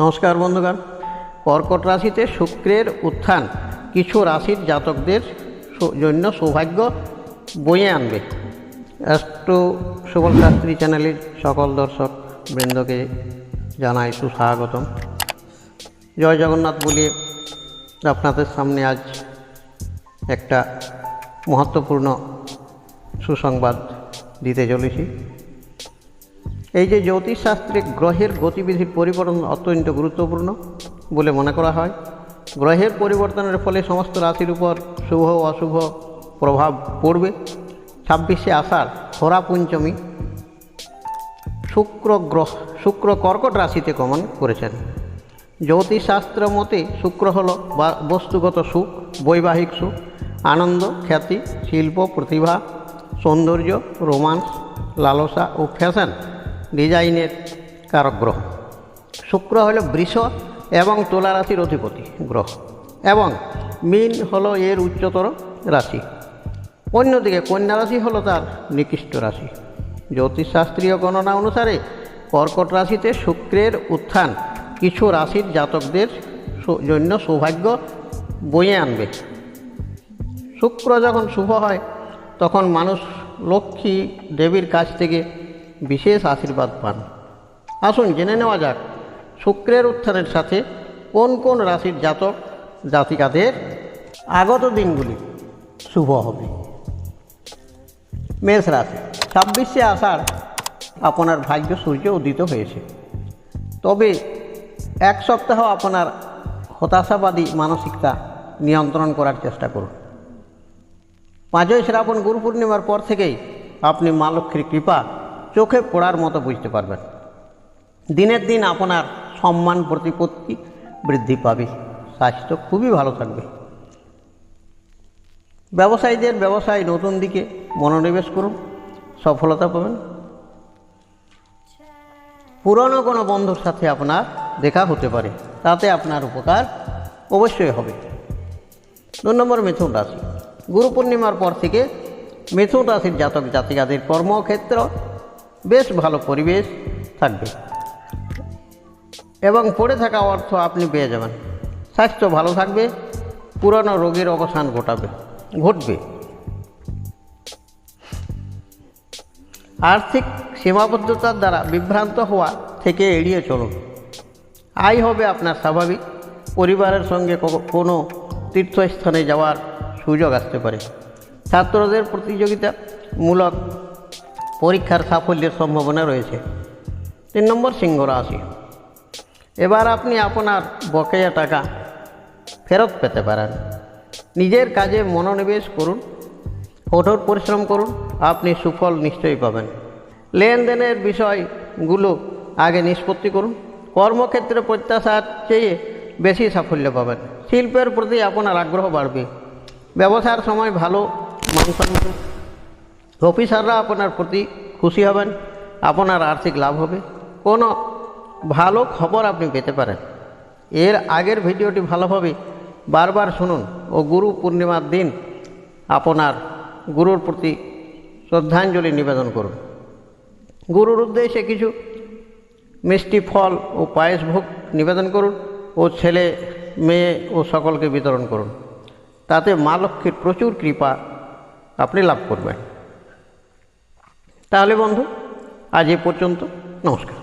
নমস্কার বন্ধুগণ, কর্কট রাশিতে শুক্রের উত্থান কিছু রাশির জাতকদের জন্য সৌভাগ্য বয়ে আনবে। অ্যাস্ট্রো সুবল শাস্ত্রী চ্যানেলের সকল দর্শক বৃন্দকে জানাই সুস্বাগতম। জয় জগন্নাথ বলিয়ে আপনাদের সামনে আজ একটা মহত্বপূর্ণ সুসংবাদ দিতে চলেছি। এই যে জ্যোতিষশাস্ত্রে গ্রহের গতিবিধির পরিবর্তন অত্যন্ত গুরুত্বপূর্ণ বলে মনে করা হয়। গ্রহের পরিবর্তনের ফলে সমস্ত রাশির উপর শুভ ও অশুভ প্রভাব পড়বে। 26শে আষাঢ় খরা পঞ্চমী শুক্র কর্কট রাশিতে গমন করেছেন। জ্যোতিষশাস্ত্র মতে শুক্র হল বস্তুগত সুখ, বৈবাহিক সুখ, আনন্দ, খ্যাতি, শিল্প, প্রতিভা, সৌন্দর্য, রোমান্স, লালসা ও ফ্যাশন ডিজাইনের কারক গ্রহ। শুক্র হল বৃষ এবং তুলা রাশির অধিপতি গ্রহ এবং মীন হলো এর উচ্চতর রাশি। অন্যদিকে কন্যা রাশি হলো তার নিকৃষ্ট রাশি। জ্যোতিষশাস্ত্রীয় গণনা অনুসারে কর্কট রাশিতে শুক্রের উত্থান কিছু রাশির জাতকদের জন্য সৌভাগ্য বয়ে আনবে। শুক্র যখন শুভ হয় তখন মানুষ লক্ষ্মী দেবীর কাছ থেকে বিশেষ আশীর্বাদ পান। আসুন জেনে নেওয়া যাক শুক্রের উত্থানের সাথে কোন কোন রাশির জাতক জাতিকাদের আগত দিনগুলি শুভ হবে। মেষ রাশি, 26শে আষাঢ় আপনার ভাগ্য সূর্য উদিত হয়েছে। তবে এক সপ্তাহ আপনার হতাশাবাদী মানসিকতা নিয়ন্ত্রণ করার চেষ্টা করুন। 5ই শ্রাবণ গুরু পূর্ণিমার পর থেকেই আপনি মা লক্ষ্মীর কৃপা চোখে পড়ার মতো বুঝতে পারবেন। দিনের দিন আপনার সম্মান প্রতিপত্তি বৃদ্ধি পাবে। স্বাস্থ্য খুবই ভালো থাকবে। ব্যবসায়ীদের ব্যবসায় নতুন দিকে মনোনিবেশ করুন, সফলতা পাবেন। পুরনো কোনো বন্ধুর সাথে আপনার দেখা হতে পারে, তাতে আপনার উপকার অবশ্যই হবে। 2 নম্বর মিথুন রাশি, গুরু পূর্ণিমার পর থেকে মিথুন রাশির জাতক জাতিকাদের কর্মক্ষেত্র বেশ ভালো পরিবেশ থাকবে এবং পড়ে থাকা অর্থ আপনি পেয়ে যাবেন। স্বাস্থ্য ভালো থাকবে, পুরনো রোগের অবসান ঘটবে। আর্থিক সীমাবদ্ধতার দ্বারা বিভ্রান্ত হওয়া থেকে এড়িয়ে চলুন। আয় হবে আপনার স্বাভাবিক। পরিবারের সঙ্গে কোনো তীর্থস্থানে যাওয়ার সুযোগ আসতে পারে। ছাত্রদের প্রতিযোগিতামূলক পরীক্ষার সাফল্যের সম্ভাবনা রয়েছে। 3 নম্বর সিংহ রাশি, এবার আপনি আপনার বকেয়া টাকা ফেরত পেতে পারেন। নিজের কাজে মনোনিবেশ করুন, কঠোর পরিশ্রম করুন, আপনি সুফল নিশ্চয়ই পাবেন। লেনদেনের বিষয়গুলো আগে নিষ্পত্তি করুন। কর্মক্ষেত্রে প্রত্যাশার চেয়ে বেশি সাফল্য পাবেন। শিল্পের প্রতি আপনার আগ্রহ বাড়বে। ব্যবসার সময় ভালো মান সম্মান, অফিসাররা আপনার প্রতি খুশি হবেন। আপনার আর্থিক লাভ হবে। কোনো ভালো খবর আপনি পেতে পারেন। এর আগের ভিডিওটি ভালোভাবে বারবার শুনুন ও গুরু পূর্ণিমার দিন আপনার গুরুর প্রতি শ্রদ্ধাঞ্জলি নিবেদন করুন। গুরুর উদ্দেশ্যে কিছু মিষ্টি ফল ও পায়েস ভোগ নিবেদন করুন ও ছেলে মেয়ে ও সকলকে বিতরণ করুন। তাতে মা লক্ষ্মীর প্রচুর কৃপা আপনি লাভ করবেন। তাহলে বন্ধু, আজ এ পর্যন্ত। নমস্কার।